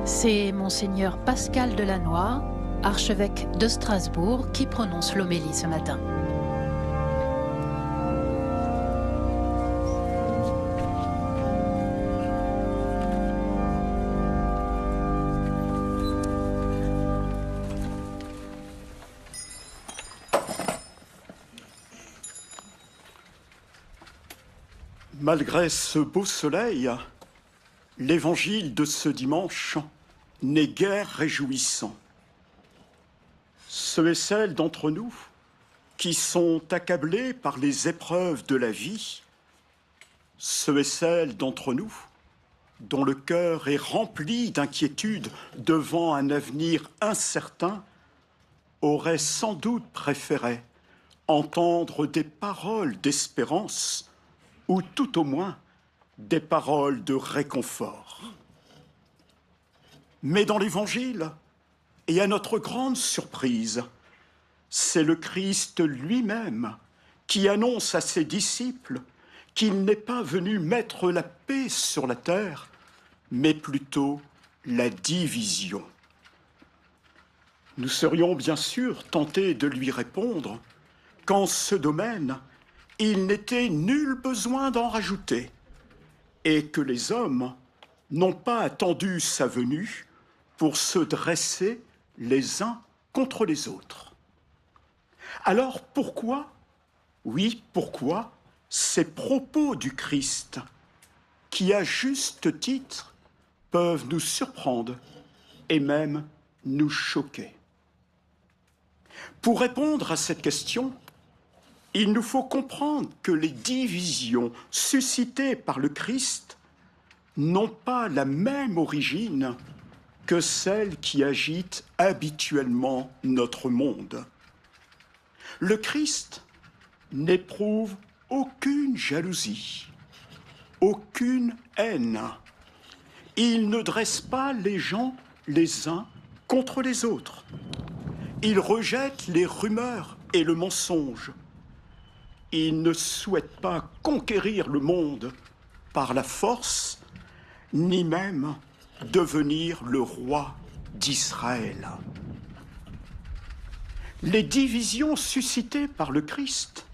C'est Monseigneur Pascal Delannoy, archevêque de Strasbourg, qui prononce l'homélie ce matin. Malgré ce beau soleil, l'évangile de ce dimanche n'est guère réjouissant. Ceux et celles d'entre nous qui sont accablés par les épreuves de la vie, ceux et celles d'entre nous dont le cœur est rempli d'inquiétude devant un avenir incertain, auraient sans doute préféré entendre des paroles d'espérance ou tout au moins des paroles de réconfort. Mais dans l'Évangile, et à notre grande surprise, c'est le Christ lui-même qui annonce à ses disciples qu'il n'est pas venu mettre la paix sur la terre, mais plutôt la division. Nous serions bien sûr tentés de lui répondre qu'en ce domaine, il n'était nul besoin d'en rajouter, et que les hommes n'ont pas attendu sa venue pour se dresser les uns contre les autres. Alors pourquoi, pourquoi ces propos du Christ, qui à juste titre peuvent nous surprendre et même nous choquer? Pour répondre à cette question, il nous faut comprendre que les divisions suscitées par le Christ n'ont pas la même origine que celles qui agitent habituellement notre monde. Le Christ n'éprouve aucune jalousie, aucune haine. Il ne dresse pas les gens les uns contre les autres. Il rejette les rumeurs et le mensonge. Il ne souhaite pas conquérir le monde par la force, ni même devenir le roi d'Israël. Les divisions suscitées par le Christ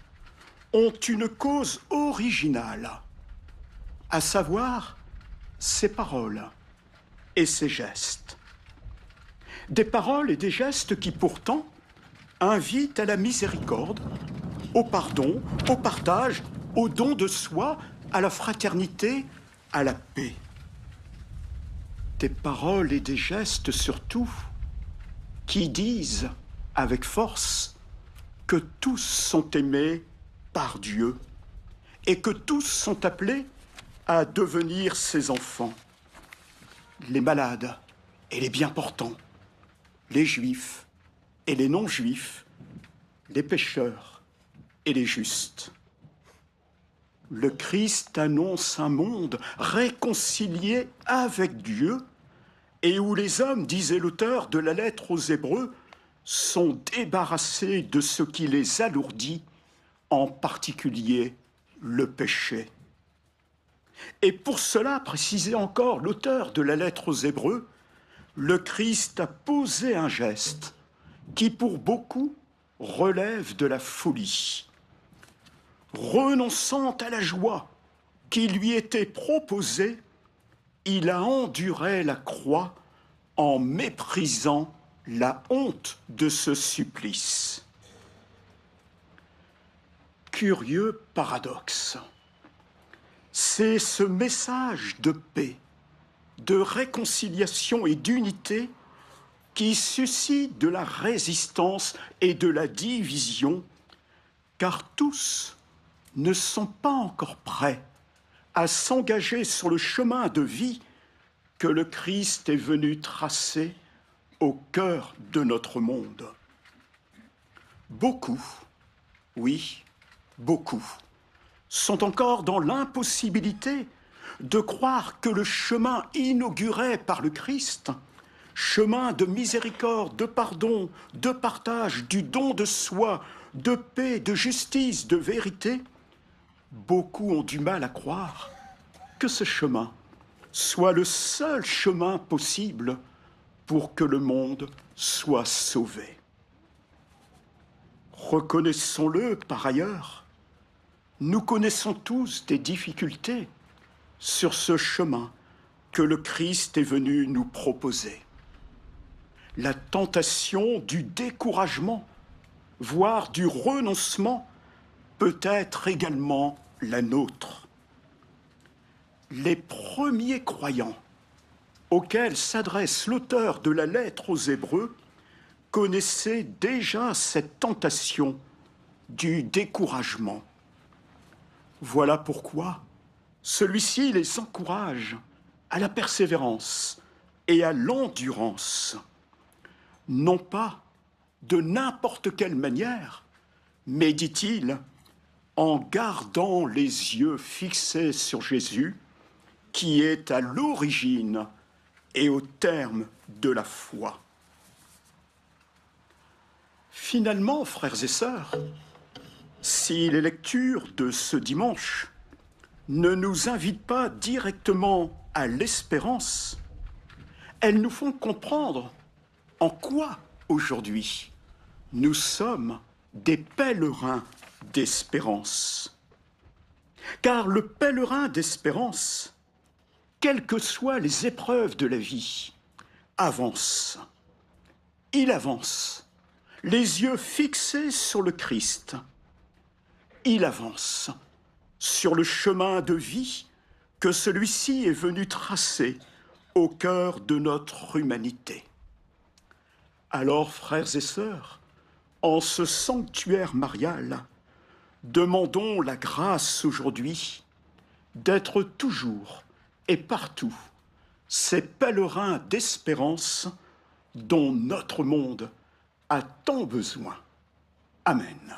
ont une cause originale, à savoir ses paroles et ses gestes. Des paroles et des gestes qui pourtant invitent à la miséricorde, au pardon, au partage, au don de soi, à la fraternité, à la paix. Des paroles et des gestes surtout qui disent avec force que tous sont aimés par Dieu et que tous sont appelés à devenir ses enfants. Les malades et les bien portants, les juifs et les non-juifs, les pécheurs et les justes. Le Christ annonce un monde réconcilié avec Dieu et où les hommes, disait l'auteur de la lettre aux Hébreux, sont débarrassés de ce qui les alourdit, en particulier le péché. Et pour cela, précisait encore l'auteur de la lettre aux Hébreux, le Christ a posé un geste qui, pour beaucoup, relève de la folie. Renonçant à la joie qui lui était proposée, il a enduré la croix en méprisant la honte de ce supplice. Curieux paradoxe. C'est ce message de paix, de réconciliation et d'unité qui suscite de la résistance et de la division, car tous ne sont pas encore prêts à s'engager sur le chemin de vie que le Christ est venu tracer au cœur de notre monde. Beaucoup, oui, beaucoup, sont encore dans l'impossibilité de croire que le chemin inauguré par le Christ, chemin de miséricorde, de pardon, de partage, du don de soi, de paix, de justice, de vérité, beaucoup ont du mal à croire que ce chemin soit le seul chemin possible pour que le monde soit sauvé. Reconnaissons-le par ailleurs, nous connaissons tous des difficultés sur ce chemin que le Christ est venu nous proposer. La tentation du découragement, voire du renoncement, peut être également la nôtre. Les premiers croyants auxquels s'adresse l'auteur de la lettre aux Hébreux connaissaient déjà cette tentation du découragement. Voilà pourquoi celui-ci les encourage à la persévérance et à l'endurance, non pas de n'importe quelle manière, mais, dit-il, en gardant les yeux fixés sur Jésus, qui est à l'origine et au terme de la foi. Finalement, frères et sœurs, si les lectures de ce dimanche ne nous invitent pas directement à l'espérance, elles nous font comprendre en quoi, aujourd'hui, nous sommes des pèlerins d'espérance. Car le pèlerin d'espérance, quelles que soient les épreuves de la vie, avance. Il avance, les yeux fixés sur le Christ. Il avance sur le chemin de vie que celui-ci est venu tracer au cœur de notre humanité. Alors, frères et sœurs, en ce sanctuaire marial, demandons la grâce aujourd'hui d'être toujours et partout ces pèlerins d'espérance dont notre monde a tant besoin. Amen.